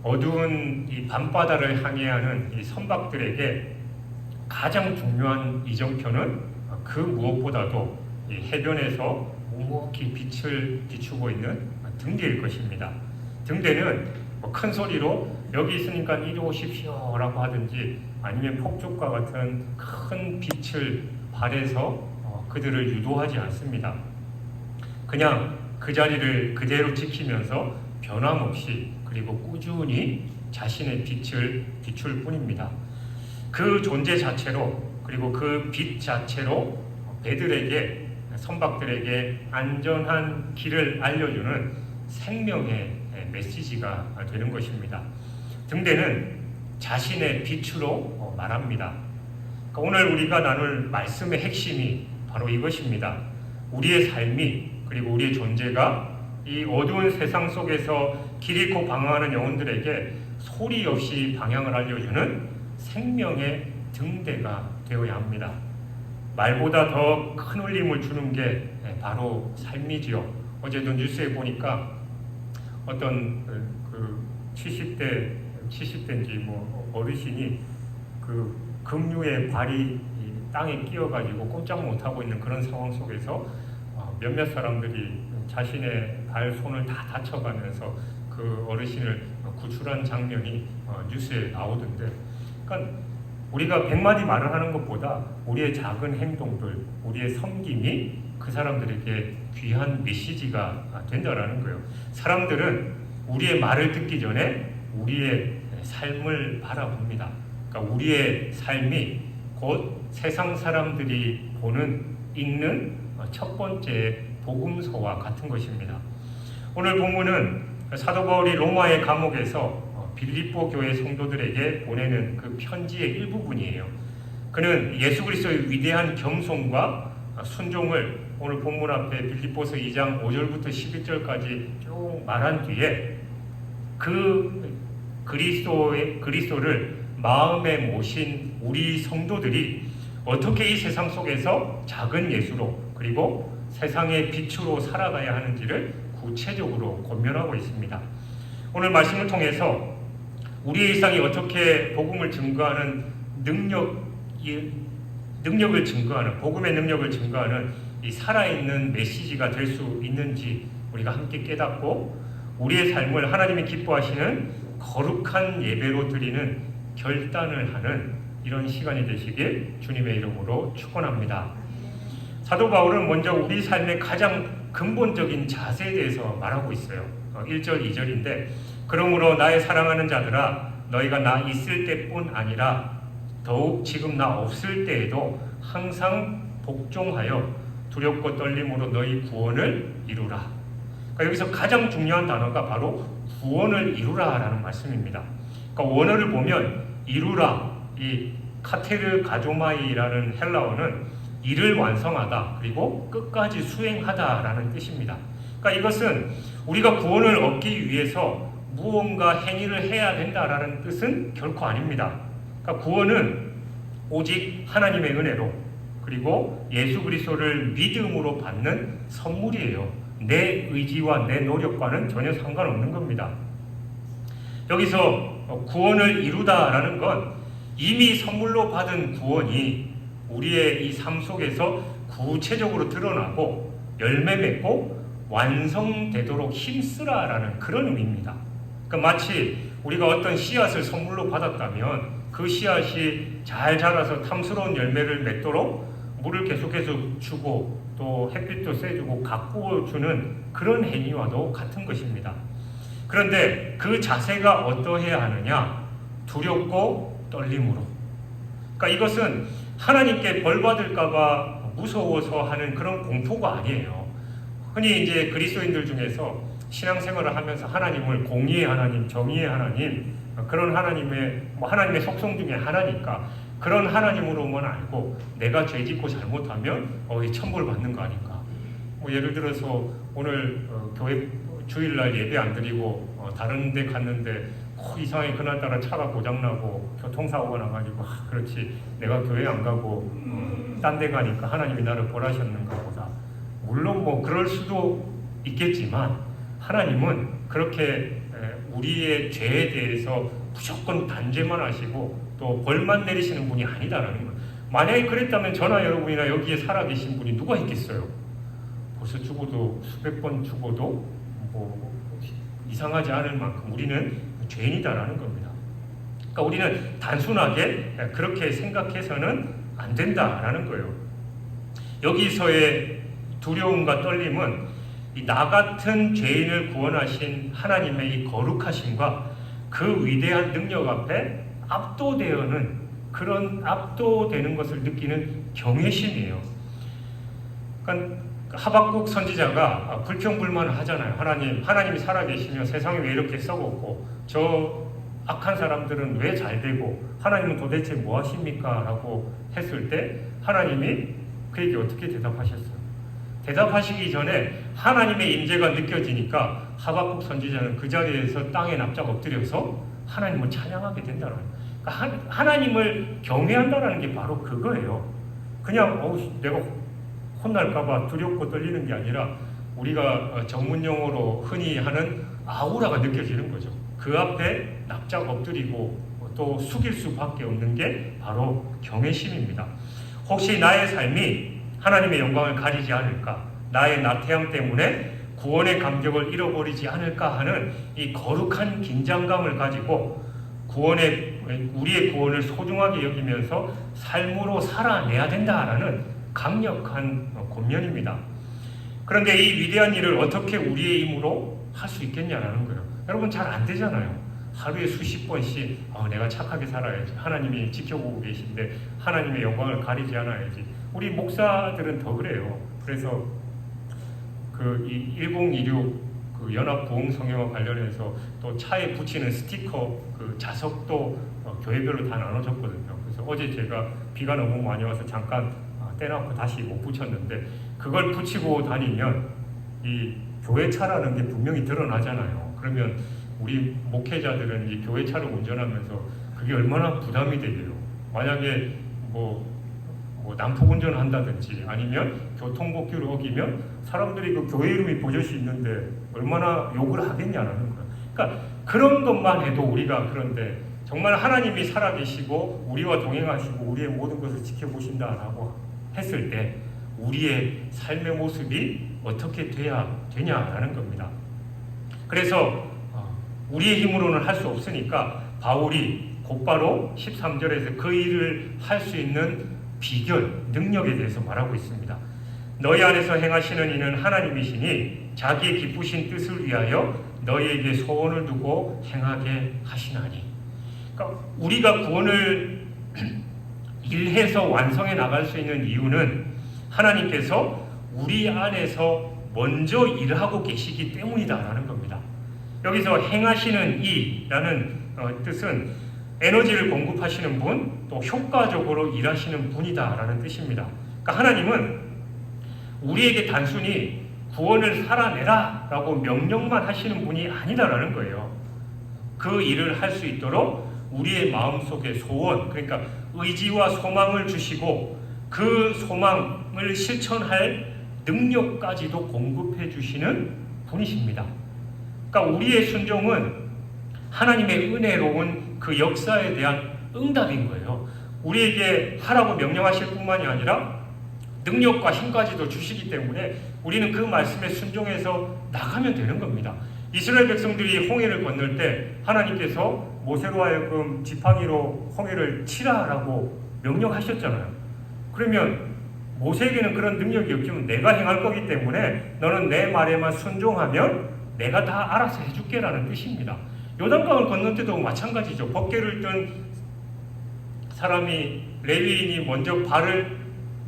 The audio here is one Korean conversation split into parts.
어두운 이 밤바다를 향해 하는 이 선박들에게 가장 중요한 이정표는 그 무엇보다도 이 해변에서 묵묵히 빛을 비추고 있는 등대일 것입니다. 등대는 큰 소리로 여기 있으니까 이리 오십시오 라고 하든지 아니면 폭죽과 같은 큰 빛을 발해서 그들을 유도하지 않습니다. 그냥 그 자리를 그대로 지키면서 변함없이 그리고 꾸준히 자신의 빛을 비출 뿐입니다. 그 존재 자체로 그리고 그 빛 자체로 배들에게 선박들에게 안전한 길을 알려주는 생명의 메시지가 되는 것입니다. 등대는 자신의 빛으로 말합니다. 그러니까 오늘 우리가 나눌 말씀의 핵심이 바로 이것입니다. 우리의 삶이 그리고 우리의 존재가 이 어두운 세상 속에서 길 잃고 방황하는 영혼들에게 소리 없이 방향을 알려주는 생명의 등대가 되어야 합니다. 말보다 더 큰 울림을 주는 게 바로 삶이지요. 어제도 뉴스에 보니까 어떤 70대인지 뭐 어르신이 그 급류에 발이 땅에 끼어가지고 꼼짝 못하고 있는 그런 상황 속에서 몇몇 사람들이 자신의 발, 손을 다 다쳐가면서 그 어르신을 구출한 장면이 뉴스에 나오던데, 그러니까 우리가 100마디 말을 하는 것보다 우리의 작은 행동들, 우리의 섬김이 그 사람들에게 귀한 메시지가 된다라는 거예요. 사람들은 우리의 말을 듣기 전에 우리의 삶을 바라봅니다. 그러니까 우리의 삶이 곧 세상 사람들이 보는, 읽는 첫 번째 복음서와 같은 것입니다. 오늘 본문은 사도 바울이 로마의 감옥에서 빌립보 교회 성도들에게 보내는 그 편지의 일부분이에요. 그는 예수 그리스도의 위대한 겸손과 순종을 오늘 본문 앞에 빌립보서 2장 5절부터 11절까지 쭉 말한 뒤에 그 그리스도를 마음에 모신 우리 성도들이 어떻게 이 세상 속에서 작은 예수로 그리고 세상의 빛으로 살아가야 하는지를 구체적으로 권면하고 있습니다. 오늘 말씀을 통해서 우리의 일상이 어떻게 복음을 증거하는 능력을 증거하는, 복음의 능력을 증거하는 이 살아있는 메시지가 될 수 있는지 우리가 함께 깨닫고 우리의 삶을 하나님이 기뻐하시는 거룩한 예배로 드리는 결단을 하는 이런 시간이 되시길 주님의 이름으로 축원합니다. 사도 바울은 먼저 우리 삶의 가장 근본적인 자세에 대해서 말하고 있어요. 1절, 2절인데 그러므로 나의 사랑하는 자들아 너희가 나 있을 때뿐 아니라 더욱 지금 나 없을 때에도 항상 복종하여 두렵고 떨림으로 너희 구원을 이루라. 그러니까 여기서 가장 중요한 단어가 바로 구원을 이루라라는 말씀입니다. 그러니까 원어를 보면 이루라, 이 카테르 가조마이라는 헬라어는 일을 완성하다 그리고 끝까지 수행하다라는 뜻입니다. 그러니까 이것은 우리가 구원을 얻기 위해서 무언가 행위를 해야 된다라는 뜻은 결코 아닙니다. 그러니까 구원은 오직 하나님의 은혜로 그리고 예수 그리스도를 믿음으로 받는 선물이에요. 내 의지와 내 노력과는 전혀 상관없는 겁니다. 여기서 구원을 이루다라는 건 이미 선물로 받은 구원이 우리의 이 삶 속에서 구체적으로 드러나고 열매 맺고 완성되도록 힘쓰라라는 그런 의미입니다. 그러니까 마치 우리가 어떤 씨앗을 선물로 받았다면 그 씨앗이 잘 자라서 탐스러운 열매를 맺도록 물을 계속해서 주고 또 햇빛도 쐬주고 가꾸어 주는 그런 행위와도 같은 것입니다. 그런데 그 자세가 어떠해야 하느냐? 두렵고 떨림으로. 그러니까 이것은 하나님께 벌 받을까봐 무서워서 하는 그런 공포가 아니에요. 흔히 이제 그리스도인들 중에서 신앙생활을 하면서 하나님을 공의의 하나님, 정의의 하나님, 그런 하나님의 속성 중에 하나니까 그런 하나님으로만 알고 내가 죄짓고 잘못하면 천벌 받는 거 아닌가. 예를 들어서 오늘 교회 주일날 예배 안 드리고 다른 데 갔는데 이상하게 그날따라 차가 고장나고 교통사고가 나가지고 그렇지 내가 교회 안 가고 딴 데 가니까 하나님이 나를 벌하셨는가 보다. 물론 그럴 수도 있겠지만 하나님은 그렇게 우리의 죄에 대해서 무조건 단죄만 하시고 또 벌만 내리시는 분이 아니다라는 거예요. 만약에 그랬다면 저나 여러분이나 여기에 살아계신 분이 누가 있겠어요? 벌써 죽어도 수백 번 죽어도 뭐 이상하지 않을 만큼 우리는 죄인이다라는 겁니다. 그러니까 우리는 단순하게 그렇게 생각해서는 안 된다라는 거예요. 여기서의 두려움과 떨림은 나 같은 죄인을 구원하신 하나님의 이 거룩하심과 그 위대한 능력 앞에 압도되는 것을 느끼는 경외심이에요. 그러니까 하박국 선지자가 불평불만을 하잖아요. 하나님이 살아계시며 세상이 왜 이렇게 썩었고 저 악한 사람들은 왜 잘되고 하나님은 도대체 뭐 하십니까? 라고 했을 때 하나님이 그에게 어떻게 대답하셨어요? 대답하시기 전에 하나님의 임재가 느껴지니까 하박국 선지자는 그 자리에서 땅에 납작 엎드려서 하나님을 찬양하게 된다는 거예요. 그러니까 하나님을 경외한다는 게 바로 그거예요. 그냥 내가 혼날까봐 두렵고 떨리는 게 아니라 우리가 전문용어로 흔히 하는 아우라가 느껴지는 거죠. 그 앞에 납작 엎드리고 또 숙일 수밖에 없는 게 바로 경외심입니다. 혹시 나의 삶이 하나님의 영광을 가리지 않을까? 나의 나태함 때문에 구원의 감격을 잃어버리지 않을까 하는 이 거룩한 긴장감을 가지고 우리의 구원을 소중하게 여기면서 삶으로 살아내야 된다라는 강력한 권면입니다. 그런데 이 위대한 일을 어떻게 우리의 힘으로 할 수 있겠냐라는 거예요. 여러분 잘 안 되잖아요. 하루에 수십 번씩 내가 착하게 살아야지. 하나님이 지켜보고 계신데 하나님의 영광을 가리지 않아야지. 우리 목사들은 더 그래요. 그래서 이 1026 연합 부흥 성회와 관련해서 또 차에 붙이는 스티커 자석도 교회별로 다 나눠줬거든요. 그래서 어제 제가 비가 너무 많이 와서 잠깐 떼놓고 다시 못 붙였는데 그걸 붙이고 다니면 이 교회차라는 게 분명히 드러나잖아요. 그러면 우리 목회자들은 이 교회차를 운전하면서 그게 얼마나 부담이 되게요. 만약에 난폭 운전을 한다든지 아니면 교통법규를 어기면 사람들이 그 교회 이름이 버젓이 있는데 얼마나 욕을 하겠냐는 거예요. 그러니까 그런 것만 해도 우리가 그런데 정말 하나님이 살아계시고 우리와 동행하시고 우리의 모든 것을 지켜보신다라고 했을 때 우리의 삶의 모습이 어떻게 돼야 되냐라는 겁니다. 그래서 우리의 힘으로는 할 수 없으니까 바울이 곧바로 13절에서 그 일을 할 수 있는 비결, 능력에 대해서 말하고 있습니다. 너희 안에서 행하시는 이는 하나님이시니 자기의 기쁘신 뜻을 위하여 너희에게 소원을 두고 행하게 하시나니. 그러니까 우리가 구원을 일해서 완성해 나갈 수 있는 이유는 하나님께서 우리 안에서 먼저 일하고 계시기 때문이다라는 겁니다. 여기서 행하시는 이라는 뜻은 에너지를 공급하시는 분, 또 효과적으로 일하시는 분이다라는 뜻입니다. 그러니까 하나님은 우리에게 단순히 구원을 살아내라 라고 명령만 하시는 분이 아니다라는 거예요. 그 일을 할 수 있도록 우리의 마음속에 소원, 그러니까 의지와 소망을 주시고 그 소망을 실천할 능력까지도 공급해 주시는 분이십니다. 그러니까 우리의 순종은 하나님의 은혜로운 그 역사에 대한 응답인 거예요. 우리에게 하라고 명령하실 뿐만이 아니라 능력과 힘까지도 주시기 때문에 우리는 그 말씀에 순종해서 나가면 되는 겁니다. 이스라엘 백성들이 홍해를 건널 때 하나님께서 모세로 하여금 지팡이로 홍해를 치라라고 명령하셨잖아요. 그러면 모세에게는 그런 능력이 없지만 내가 행할 거기 때문에 너는 내 말에만 순종하면 내가 다 알아서 해줄게라는 뜻입니다. 요단강을 건널 때도 마찬가지죠. 법궤를 든 사람이 레위인이 먼저 발을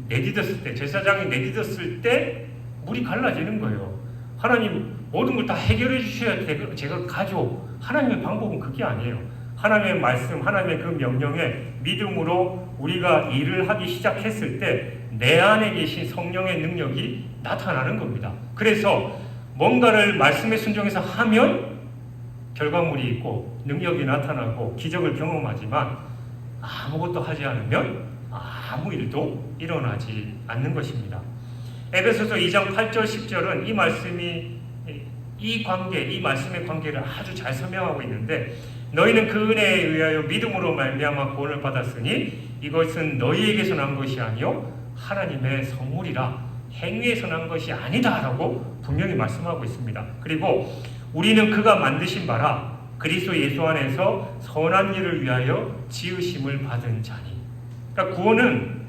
내딛었을 때, 제사장이 내딛었을 때 물이 갈라지는 거예요. 하나님 모든 걸 다 해결해 주셔야 제가 가죠. 하나님의 방법은 그게 아니에요. 하나님의 말씀, 하나님의 그 명령에 믿음으로 우리가 일을 하기 시작했을 때 내 안에 계신 성령의 능력이 나타나는 겁니다. 그래서 뭔가를 말씀에 순종해서 하면 결과물이 있고 능력이 나타나고 기적을 경험하지만 아무것도 하지 않으면 아무 일도 일어나지 않는 것입니다. 에베소서 2장 8절 10절은 이 말씀이 이 관계, 이 말씀의 관계를 아주 잘 설명하고 있는데 너희는 그 은혜에 의하여 믿음으로 말미암아 구원을 받았으니 이것은 너희에게서 난 것이 아니요 하나님의 선물이라 행위에서 난 것이 아니다라고 분명히 말씀하고 있습니다. 그리고 우리는 그가 만드신 바라 그리스도 예수 안에서 선한 일을 위하여 지으심을 받은 자니. 그러니까 구원은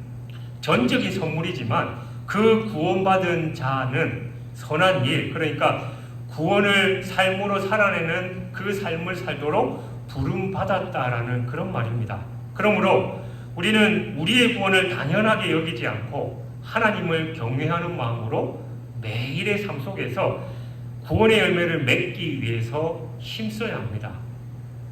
전적인 선물이지만 그 구원받은 자는 선한 일, 그러니까 구원을 삶으로 살아내는 그 삶을 살도록 부름받았다라는 그런 말입니다. 그러므로 우리는 우리의 구원을 당연하게 여기지 않고 하나님을 경외하는 마음으로 매일의 삶 속에서 구원의 열매를 맺기 위해서 힘써야 합니다.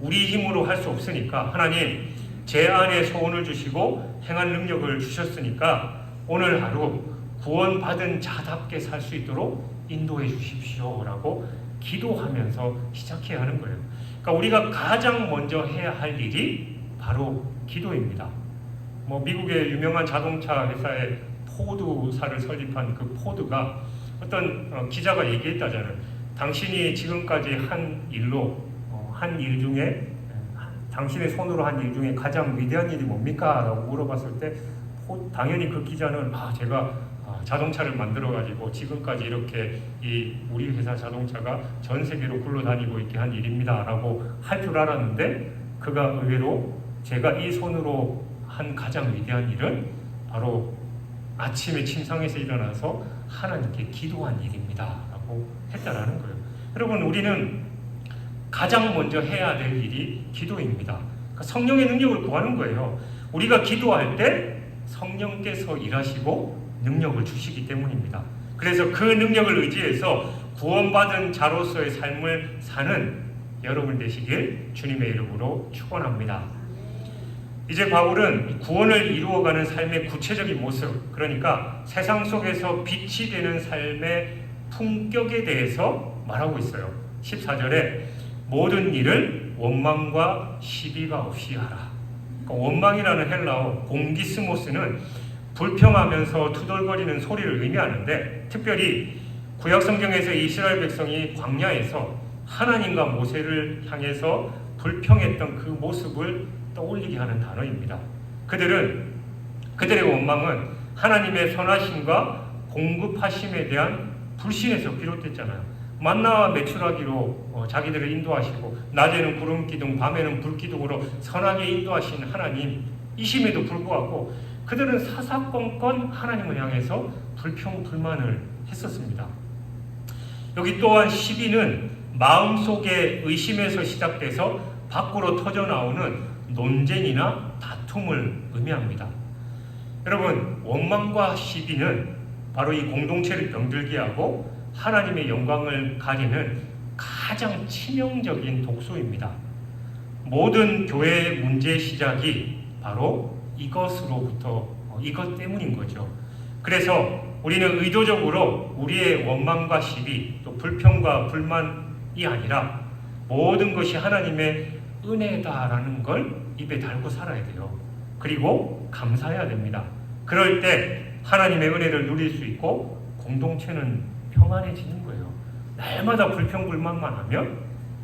우리 힘으로 할 수 없으니까 하나님 제 안에 소원을 주시고 행한 능력을 주셨으니까 오늘 하루 구원받은 자답게 살 수 있도록 인도해 주십시오라고 기도하면서 시작해야 하는 거예요. 그러니까 우리가 가장 먼저 해야 할 일이 바로 기도입니다. 미국의 유명한 자동차 회사의 포드사를 설립한 그 포드가 어떤 기자가 얘기했다잖아요. 당신이 지금까지 한 일 중에 당신의 손으로 한 일 중에 가장 위대한 일이 뭡니까? 라고 물어봤을 때 당연히 그 기자는 제가 자동차를 만들어가지고 지금까지 이렇게 우리 회사 자동차가 전 세계로 굴러다니고 있게 한 일입니다 라고 할 줄 알았는데 그가 의외로 제가 이 손으로 한 가장 위대한 일은 바로 아침에 침상에서 일어나서 하나님께 기도한 일입니다 라고 했다라는 거예요. 여러분 우리는 가장 먼저 해야 될 일이 기도입니다. 그러니까 성령의 능력을 구하는 거예요. 우리가 기도할 때 성령께서 일하시고 능력을 주시기 때문입니다. 그래서 그 능력을 의지해서 구원받은 자로서의 삶을 사는 여러분 되시길 주님의 이름으로 축원합니다. 이제 바울은 구원을 이루어가는 삶의 구체적인 모습, 그러니까 세상 속에서 빛이 되는 삶의 품격에 대해서 말하고 있어요. 14절에 모든 일을 원망과 시비가 없이 하라. 그러니까 원망이라는 헬라어 공기스모스는 불평하면서 투덜거리는 소리를 의미하는데 특별히 구약성경에서 이스라엘 백성이 광야에서 하나님과 모세를 향해서 불평했던 그 모습을 떠올리게 하는 단어입니다. 그들의 원망은 하나님의 선하심과 공급하심에 대한 불신에서 비롯됐잖아요. 만나와 메추라기로 자기들을 인도하시고 낮에는 구름 기둥, 밤에는 불 기둥으로 선하게 인도하신 하나님이심에도 불구하고 그들은 사사건건 하나님을 향해서 불평, 불만을 했었습니다. 여기 또한 시비는 마음속의 의심에서 시작돼서 밖으로 터져나오는 논쟁이나 다툼을 의미합니다. 여러분, 원망과 시비는 바로 이 공동체를 병들게 하고 하나님의 영광을 가리는 가장 치명적인 독소입니다. 모든 교회의 문제의 시작이 바로 이것 때문인 거죠. 그래서 우리는 의도적으로 우리의 원망과 시비, 또 불평과 불만이 아니라 모든 것이 하나님의 은혜다라는 걸 입에 달고 살아야 돼요. 그리고 감사해야 됩니다. 그럴 때 하나님의 은혜를 누릴 수 있고 공동체는 평안해지는 거예요. 날마다 불평불만만 하면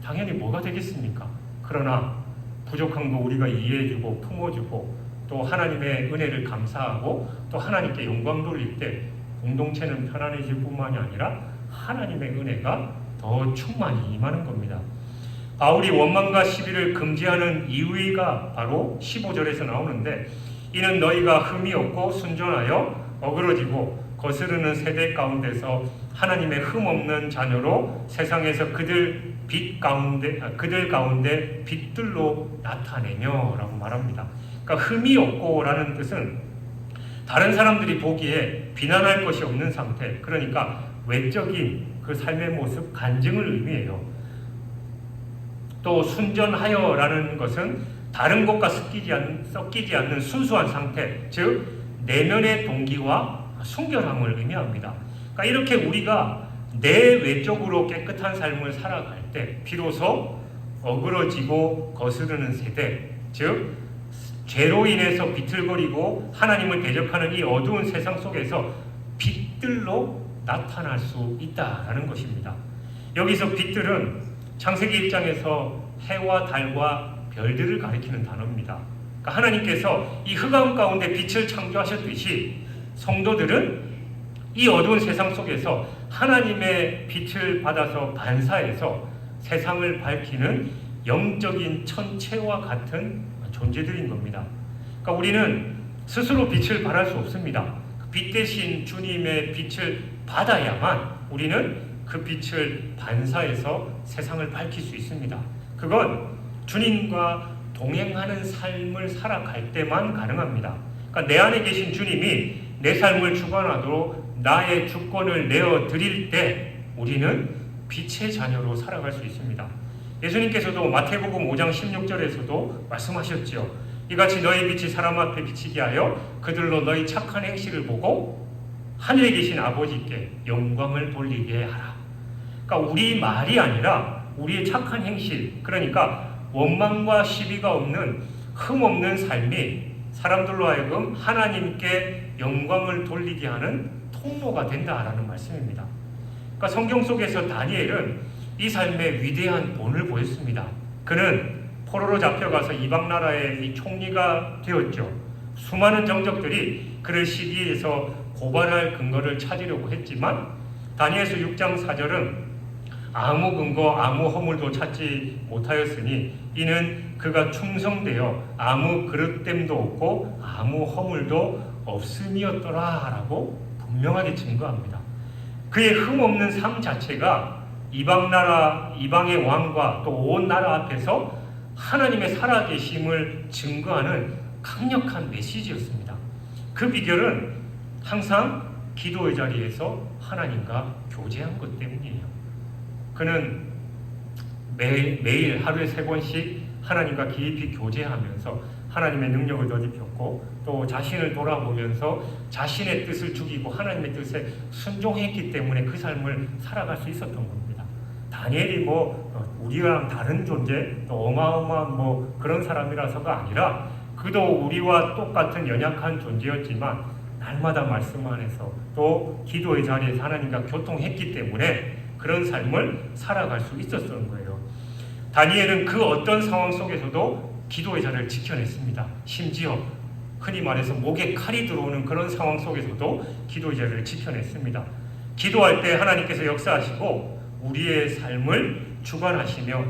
당연히 뭐가 되겠습니까? 그러나 부족한 거 우리가 이해해주고 품어주고 또 하나님의 은혜를 감사하고 또 하나님께 영광 돌릴 때 공동체는 편안해질 뿐만이 아니라 하나님의 은혜가 더 충만히 임하는 겁니다. 바울이 원망과 시비를 금지하는 이유가 바로 15절에서 나오는데 이는 너희가 흠이 없고 순전하여 어그러지고 거스르는 세대 가운데서 하나님의 흠 없는 자녀로 세상에서 그들 가운데 빛들로 나타내며라고 말합니다. 그러니까 흠이 없고라는 뜻은 다른 사람들이 보기에 비난할 것이 없는 상태, 그러니까 외적인 그 삶의 모습, 간증을 의미해요. 또 순전하여라는 것은 다른 것과 섞이지 않는 순수한 상태, 즉 내면의 동기와 순결함을 의미합니다. 그러니까 이렇게 우리가 내외적으로 깨끗한 삶을 살아갈 때 비로소 어그러지고 거스르는 세대, 즉 죄로 인해서 비틀거리고 하나님을 대적하는 이 어두운 세상 속에서 빛들로 나타날 수 있다라는 것입니다. 여기서 빛들은 창세기 1장에서 해와 달과 별들을 가리키는 단어입니다. 그러니까 하나님께서 이 흑암 가운데 빛을 창조하셨듯이 성도들은 이 어두운 세상 속에서 하나님의 빛을 받아서 반사해서 세상을 밝히는 영적인 천체와 같은 존재들인 겁니다. 그러니까 우리는 스스로 빛을 발할 수 없습니다. 빛 대신 주님의 빛을 받아야만 우리는 그 빛을 반사해서 세상을 밝힐 수 있습니다. 그건 주님과 동행하는 삶을 살아갈 때만 가능합니다. 그러니까 내 안에 계신 주님이 내 삶을 주관하도록 나의 주권을 내어드릴 때 우리는 빛의 자녀로 살아갈 수 있습니다. 예수님께서도 마태복음 5장 16절에서도 말씀하셨죠. 이같이 너희 빛이 사람 앞에 비치게 하여 그들로 너희 착한 행실을 보고 하늘에 계신 아버지께 영광을 돌리게 하라. 그러니까 우리 말이 아니라 우리의 착한 행실, 그러니까 원망과 시비가 없는 흠없는 삶이 사람들로 하여금 하나님께 영광을 돌리게 하는 통로가 된다라는 말씀입니다. 그러니까 성경 속에서 다니엘은 이 삶의 위대한 본을 보였습니다. 그는 포로로 잡혀가서 이방 나라의 이 총리가 되었죠. 수많은 정적들이 그를 시기에서 고발할 근거를 찾으려고 했지만 다니엘서 6장 4절은 아무 근거 아무 허물도 찾지 못하였으니 이는 그가 충성되어 아무 그릇됨도 없고 아무 허물도 없음이었더라 라고 분명하게 증거합니다. 그의 흠없는 삶 자체가 이방의 왕과 또 온 나라 앞에서 하나님의 살아계심을 증거하는 강력한 메시지였습니다. 그 비결은 항상 기도의 자리에서 하나님과 교제한 것 때문이에요. 그는 매일 하루에 3번씩 하나님과 깊이 교제하면서 하나님의 능력을 더입혔고 또 자신을 돌아보면서 자신의 뜻을 죽이고 하나님의 뜻에 순종했기 때문에 그 삶을 살아갈 수 있었던 겁니다. 다니엘이 우리랑 다른 존재, 또 어마어마한 그런 사람이라서가 아니라 그도 우리와 똑같은 연약한 존재였지만 날마다 말씀 안에서 또 기도의 자리에서 하나님과 교통했기 때문에 그런 삶을 살아갈 수 있었던 거예요. 다니엘은 그 어떤 상황 속에서도 기도의 자리를 지켜냈습니다. 심지어 흔히 말해서 목에 칼이 들어오는 그런 상황 속에서도 기도의 자리를 지켜냈습니다. 기도할 때 하나님께서 역사하시고 우리의 삶을 주관하시며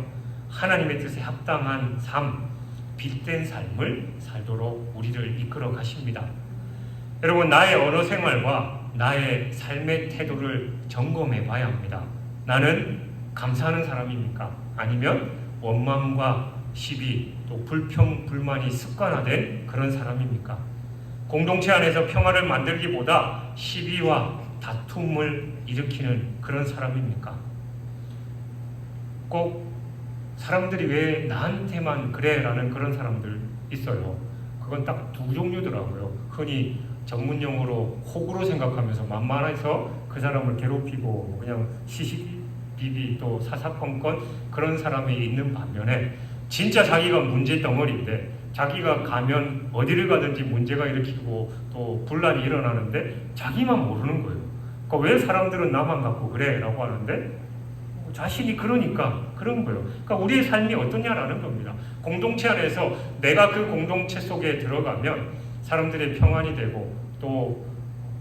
하나님의 뜻에 합당한 삶, 빛된 삶을 살도록 우리를 이끌어 가십니다. 여러분, 나의 언어 생활과 나의 삶의 태도를 점검해 봐야 합니다. 나는 감사하는 사람입니까? 아니면 원망과 시비, 또 불평, 불만이 습관화된 그런 사람입니까? 공동체 안에서 평화를 만들기보다 시비와 다툼을 일으키는 그런 사람입니까? 꼭 사람들이 왜 나한테만 그래? 라는 그런 사람들 있어요. 그건 딱 두 종류더라고요. 흔히 전문용어로 호구로 생각하면서 만만해서 그 사람을 괴롭히고 그냥 시시비비 또 사사건건 그런 사람이 있는 반면에 진짜 자기가 문제 덩어리인데 자기가 가면 어디를 가든지 문제가 일으키고 또 분란이 일어나는데 자기만 모르는 거예요. 그러니까 왜 사람들은 나만 갖고 그래? 라고 하는데 자신이 그러니까 그런 거예요. 그러니까 우리의 삶이 어떠냐라는 겁니다. 공동체 안에서 내가 그 공동체 속에 들어가면 사람들의 평안이 되고 또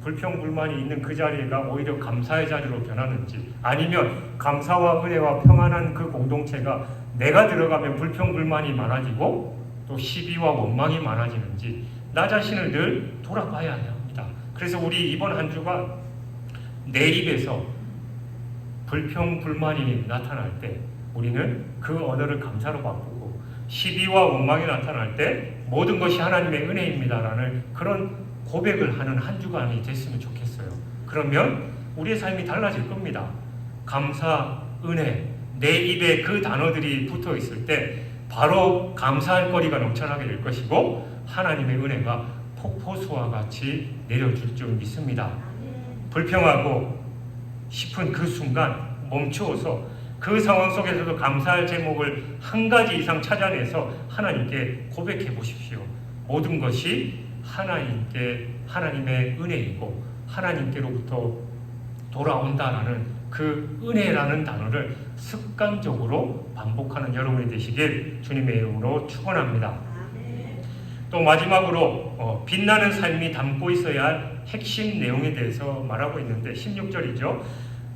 불평불만이 있는 그 자리가 오히려 감사의 자리로 변하는지 아니면 감사와 은혜와 평안한 그 공동체가 내가 들어가면 불평불만이 많아지고 또 시비와 원망이 많아지는지 나 자신을 늘 돌아봐야 합니다. 그래서 우리 이번 한 주가 내 입에서 불평불만이 나타날 때 우리는 그 언어를 감사로 바꾸고 시비와 원망이 나타날 때 모든 것이 하나님의 은혜입니다라는 그런 고백을 하는 한 주간이 됐으면 좋겠어요. 그러면 우리의 삶이 달라질 겁니다. 감사, 은혜, 내 입에 그 단어들이 붙어 있을 때 바로 감사할 거리가 넘쳐나게 될 것이고 하나님의 은혜가 폭포수와 같이 내려줄 줄 믿습니다. 불평하고 싶은 그 순간 멈추어서 그 상황 속에서도 감사할 제목을 한 가지 이상 찾아내서 하나님께 고백해 보십시오. 모든 것이 하나님의 은혜이고 하나님께로부터 돌아온다라는 그 은혜라는 단어를 습관적으로 반복하는 여러분이 되시길 주님의 이름으로 축원합니다. 또 마지막으로 빛나는 삶이 담고 있어야 할 핵심 내용에 대해서 말하고 있는데 16절이죠.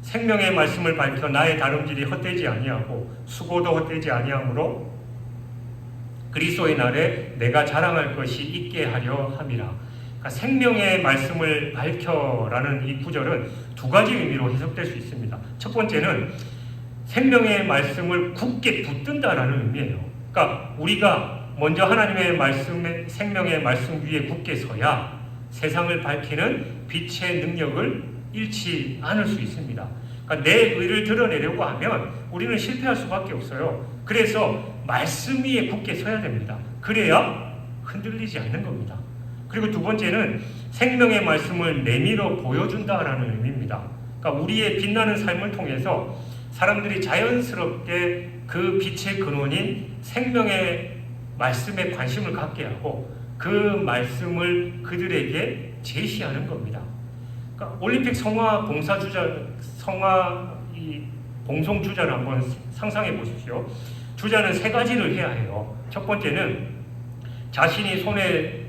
생명의 말씀을 밝혀 나의 다름질이 헛되지 아니하고 수고도 헛되지 아니하므로 그리스도의 날에 내가 자랑할 것이 있게 하려 함이라. 그러니까 생명의 말씀을 밝혀라는 이 구절은 두 가지 의미로 해석될 수 있습니다. 첫 번째는 생명의 말씀을 굳게 붙든다라는 의미예요. 그러니까 우리가 먼저 하나님의 말씀의 생명의 말씀 위에 굳게 서야 세상을 밝히는 빛의 능력을 잃지 않을 수 있습니다. 그러니까 내 의를 드러내려고 하면 우리는 실패할 수밖에 없어요. 그래서 말씀 위에 굳게 서야 됩니다. 그래야 흔들리지 않는 겁니다. 그리고 두 번째는 생명의 말씀을 내밀어 보여준다라는 의미입니다. 그러니까 우리의 빛나는 삶을 통해서 사람들이 자연스럽게 그 빛의 근원인 생명의 말씀에 관심을 갖게 하고 그 말씀을 그들에게 제시하는 겁니다. 그러니까 올림픽 성화 봉송 주자를 한번 상상해 보십시오. 주자는 세 가지를 해야 해요. 첫 번째는 자신의 손에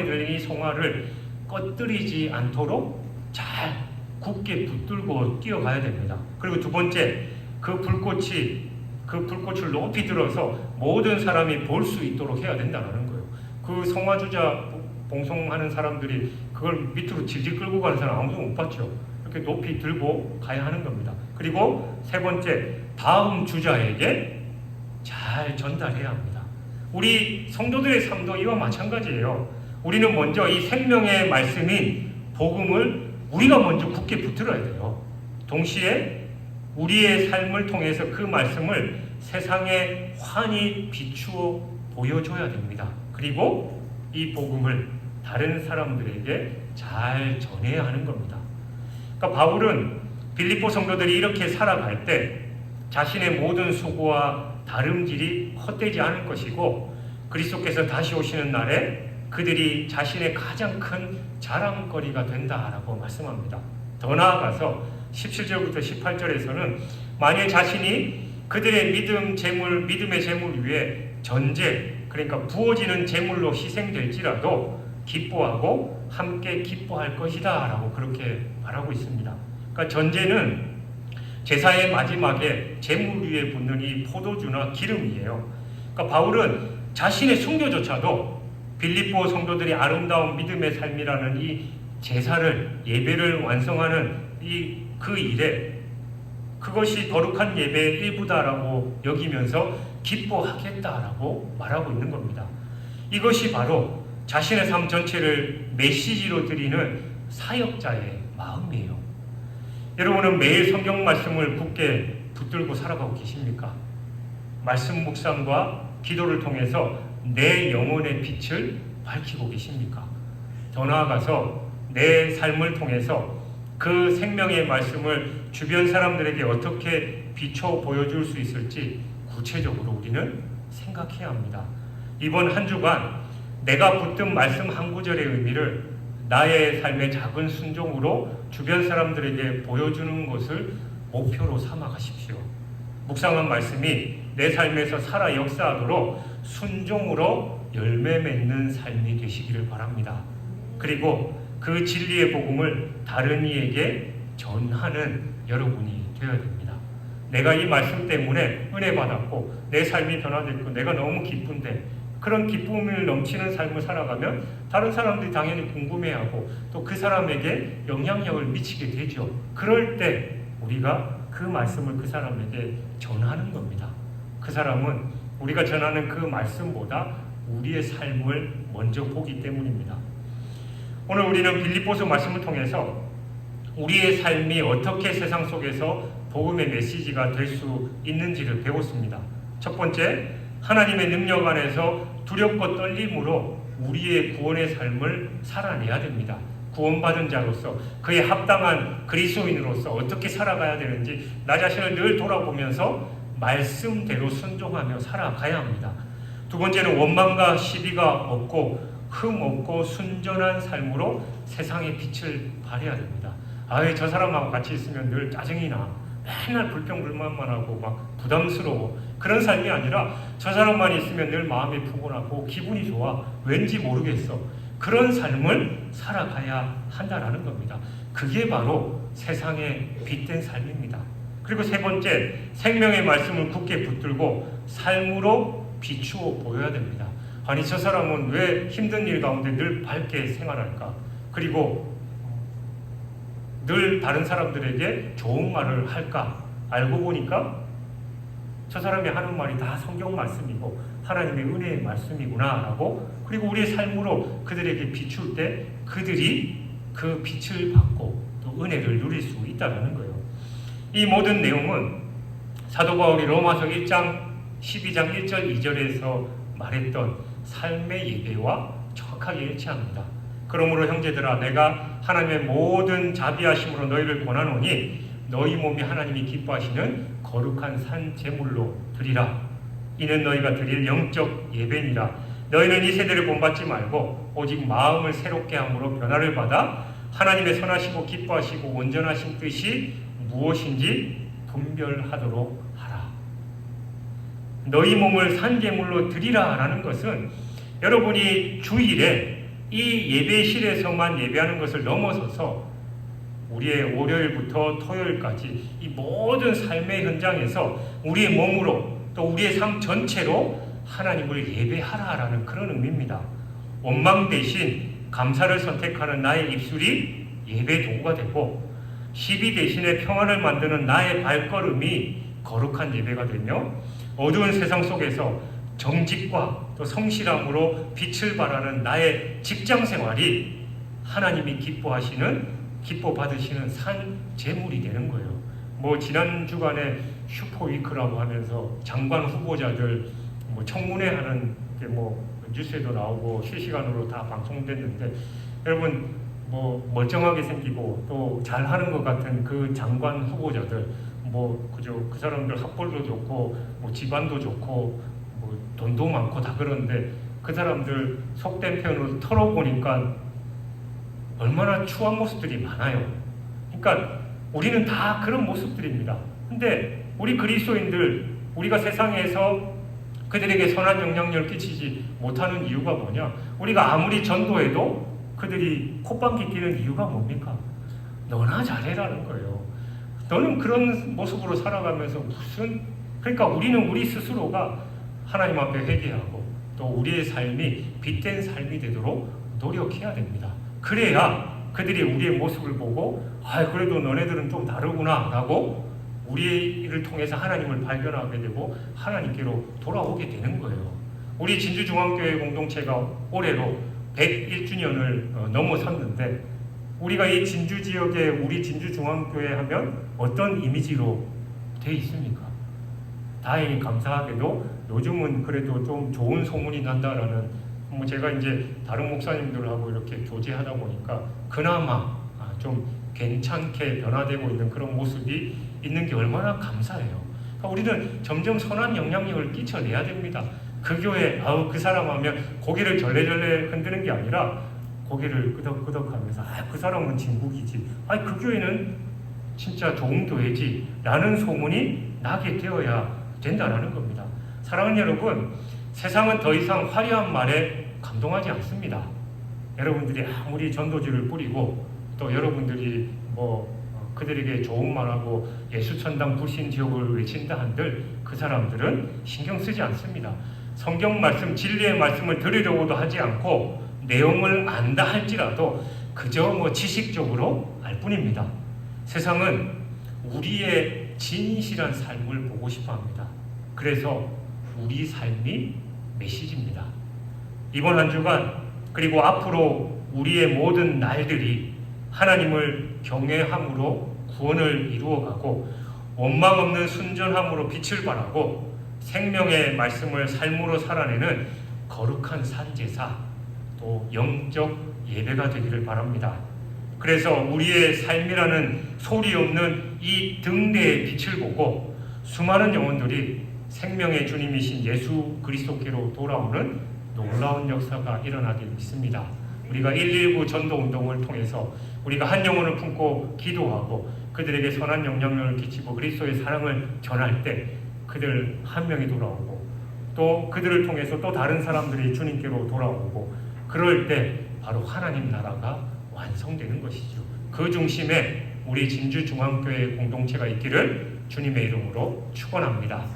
들린 이 송화를 꺼뜨리지 않도록 잘 굳게 붙들고 뛰어가야 됩니다. 그리고 두 번째, 그 불꽃을 높이 들어서 모든 사람이 볼 수 있도록 해야 된다는 거예요. 그 송화주자 봉송하는 사람들이 그걸 밑으로 질질 끌고 가는 사람 아무도 못 봤죠. 이렇게 높이 들고 가야 하는 겁니다. 그리고 세 번째, 다음 주자에게 잘 전달해야 합니다. 우리 성도들의 삶도 이와 마찬가지예요. 우리는 먼저 이 생명의 말씀인 복음을 우리가 먼저 굳게 붙들어야 돼요. 동시에 우리의 삶을 통해서 그 말씀을 세상에 환히 비추어 보여줘야 됩니다. 그리고 이 복음을 다른 사람들에게 잘 전해야 하는 겁니다. 그러니까 바울은 빌립보 성도들이 이렇게 살아갈 때 자신의 모든 수고와 다름질이 헛되지 않을 것이고 그리스도께서 다시 오시는 날에 그들이 자신의 가장 큰 자랑거리가 된다라고 말씀합니다. 더 나아가서 17절부터 18절에서는 만일 자신이 그들의 믿음의 재물 위에 전제, 그러니까 부어지는 재물로 희생될지라도 기뻐하고 함께 기뻐할 것이다 라고 그렇게 말하고 있습니다. 그러니까 전제는 제사의 마지막에 재물 위에 붓는 이 포도주나 기름이에요. 그러니까 바울은 자신의 순교조차도 빌립보 성도들이 아름다운 믿음의 삶이라는 이 제사를 예배를 완성하는 그 일에 그것이 거룩한 예배의 일부다라고 여기면서 기뻐하겠다라고 말하고 있는 겁니다. 이것이 바로 자신의 삶 전체를 메시지로 드리는 사역자의 마음이에요. 여러분은 매일 성경 말씀을 굳게 붙들고 살아가고 계십니까? 말씀 묵상과 기도를 통해서 내 영혼의 빛을 밝히고 계십니까? 더 나아가서 내 삶을 통해서 그 생명의 말씀을 주변 사람들에게 어떻게 비춰 보여줄 수 있을지 구체적으로 우리는 생각해야 합니다. 이번 한 주간 내가 붙든 말씀 한 구절의 의미를 나의 삶의 작은 순종으로 주변 사람들에게 보여주는 것을 목표로 삼아 가십시오. 묵상한 말씀이 내 삶에서 살아 역사하도록 순종으로 열매 맺는 삶이 되시기를 바랍니다. 그리고 그 진리의 복음을 다른 이에게 전하는 여러분이 되어야 됩니다. 내가 이 말씀 때문에 은혜 받았고 내 삶이 변화됐고 내가 너무 기쁜데 그런 기쁨을 넘치는 삶을 살아가면 다른 사람들이 당연히 궁금해하고 또 그 사람에게 영향력을 미치게 되죠. 그럴 때 우리가 그 말씀을 그 사람에게 전하는 겁니다. 그 사람은 우리가 전하는 그 말씀보다 우리의 삶을 먼저 보기 때문입니다. 오늘 우리는 빌립보서 말씀을 통해서 우리의 삶이 어떻게 세상 속에서 복음의 메시지가 될 수 있는지를 배웠습니다. 첫 번째, 하나님의 능력 안에서 두렵고 떨림으로 우리의 구원의 삶을 살아내야 됩니다. 구원받은 자로서 그에 합당한 그리스도인으로서 어떻게 살아가야 되는지 나 자신을 늘 돌아보면서 말씀대로 순종하며 살아가야 합니다. 두 번째는 원망과 시비가 없고 흠 없고 순전한 삶으로 세상의 빛을 발해야 됩니다. 아이 저 사람하고 같이 있으면 늘 짜증이 나. 맨날 불평불만만 하고 막 부담스러워. 그런 삶이 아니라 저 사람만 있으면 늘 마음이 푸근하고 기분이 좋아. 왠지 모르겠어. 그런 삶을 살아가야 한다라는 겁니다. 그게 바로 세상에 빛된 삶입니다. 그리고 세 번째, 생명의 말씀을 굳게 붙들고 삶으로 비추어 보여야 됩니다. 아니 저 사람은 왜 힘든 일 가운데 늘 밝게 생활할까? 그리고 늘 다른 사람들에게 좋은 말을 할까? 알고 보니까 저 사람이 하는 말이 다 성경 말씀이고 하나님의 은혜의 말씀이구나 라고, 그리고 우리의 삶으로 그들에게 비출 때 그들이 그 빛을 받고 또 은혜를 누릴 수 있다는 거예요. 이 모든 내용은 사도 바울이 로마서 1장 12장 1절 2절에서 말했던 삶의 예배와 정확하게 일치합니다. 그러므로 형제들아 내가 하나님의 모든 자비하심으로 너희를 권하노니 너희 몸이 하나님이 기뻐하시는 거룩한 산 제물로 드리라. 이는 너희가 드릴 영적 예배니라. 너희는 이 세대를 본받지 말고 오직 마음을 새롭게 함으로 변화를 받아 하나님의 선하시고 기뻐하시고 온전하신 뜻이 무엇인지 분별하도록 하라. 너희 몸을 산제물로 드리라 라는 것은 여러분이 주일에 이 예배실에서만 예배하는 것을 넘어서서 우리의 월요일부터 토요일까지 이 모든 삶의 현장에서 우리의 몸으로 또 우리의 삶 전체로 하나님을 예배하라라는 그런 의미입니다. 원망 대신 감사를 선택하는 나의 입술이 예배 도구가 되고, 시비 대신에 평안을 만드는 나의 발걸음이 거룩한 예배가 되며, 어두운 세상 속에서 정직과 또 성실함으로 빛을 발하는 나의 직장 생활이 하나님이 기뻐 받으시는 산 제물이 되는 거예요. 지난 주간에 슈퍼위크라고 하면서 장관 후보자들 청문회 하는 게 뉴스에도 나오고 실시간으로 다 방송됐는데, 여러분 멀쩡하게 생기고 또 잘하는 것 같은 그 장관 후보자들 그저 그 사람들 학벌도 좋고 집안도 좋고 돈도 많고 다 그런데 그 사람들 속된 표현으로 털어보니까 얼마나 추한 모습들이 많아요. 그러니까 우리는 다 그런 모습들입니다. 근데 우리 그리스도인들, 우리가 세상에서 그들에게 선한 영향력을 끼치지 못하는 이유가 뭐냐? 우리가 아무리 전도해도 그들이 콧방귀 끼는 이유가 뭡니까? 너나 잘해라는 거예요. 너는 그런 모습으로 살아가면서 그러니까 우리는 우리 스스로가 하나님 앞에 회개하고 또 우리의 삶이 빛된 삶이 되도록 노력해야 됩니다. 그래야 그들이 우리의 모습을 보고 그래도 너네들은 좀 다르구나 라고 우리를 통해서 하나님을 발견하게 되고 하나님께로 돌아오게 되는 거예요. 우리 진주중앙교회 공동체가 올해로 101주년을 넘어섰는데, 우리가 이 진주 지역에 우리 진주중앙교회 하면 어떤 이미지로 돼 있습니까? 다행히 감사하게도 요즘은 그래도 좀 좋은 소문이 난다라는, 제가 이제 다른 목사님들하고 이렇게 교제하다 보니까 그나마 좀 괜찮게 변화되고 있는 그런 모습이 있는 게 얼마나 감사해요. 그러니까 우리는 점점 선한 영향력을 끼쳐내야 됩니다. 그 교회 그 사람 하면 고개를 절레절레 흔드는 게 아니라 고개를 끄덕끄덕하면서 그 사람은 진국이지, 그 교회는 진짜 좋은 교회지 라는 소문이 나게 되어야 된다라는 겁니다. 사랑하는 여러분, 세상은 더 이상 화려한 말에 감동하지 않습니다. 여러분들이 아무리 전도지를 뿌리고 또 여러분들이 그들에게 좋은 말하고 예수천당 불신지옥을 외친다 한들 그 사람들은 신경 쓰지 않습니다. 성경 말씀, 진리의 말씀을 들으려고도 하지 않고 내용을 안다 할지라도 그저 지식적으로 알 뿐입니다. 세상은 우리의 진실한 삶을 보고 싶어 합니다. 그래서 우리 삶이 메시지입니다. 이번 한 주간 그리고 앞으로 우리의 모든 날들이 하나님을 경외함으로 구원을 이루어가고 원망 없는 순전함으로 빛을 발하고 생명의 말씀을 삶으로 살아내는 거룩한 산제사, 또 영적 예배가 되기를 바랍니다. 그래서 우리의 삶이라는 소리 없는 이 등대의 빛을 보고 수많은 영혼들이 생명의 주님이신 예수 그리스도께로 돌아오는 놀라운 역사가 일어나길 믿습니다. 우리가 119 전도운동을 통해서 우리가 한 영혼을 품고 기도하고 그들에게 선한 영향력을 끼치고 그리스도의 사랑을 전할 때 그들 한 명이 돌아오고 또 그들을 통해서 또 다른 사람들이 주님께로 돌아오고 그럴 때 바로 하나님 나라가 완성되는 것이죠. 그 중심에 우리 진주중앙교회 공동체가 있기를 주님의 이름으로 축원합니다.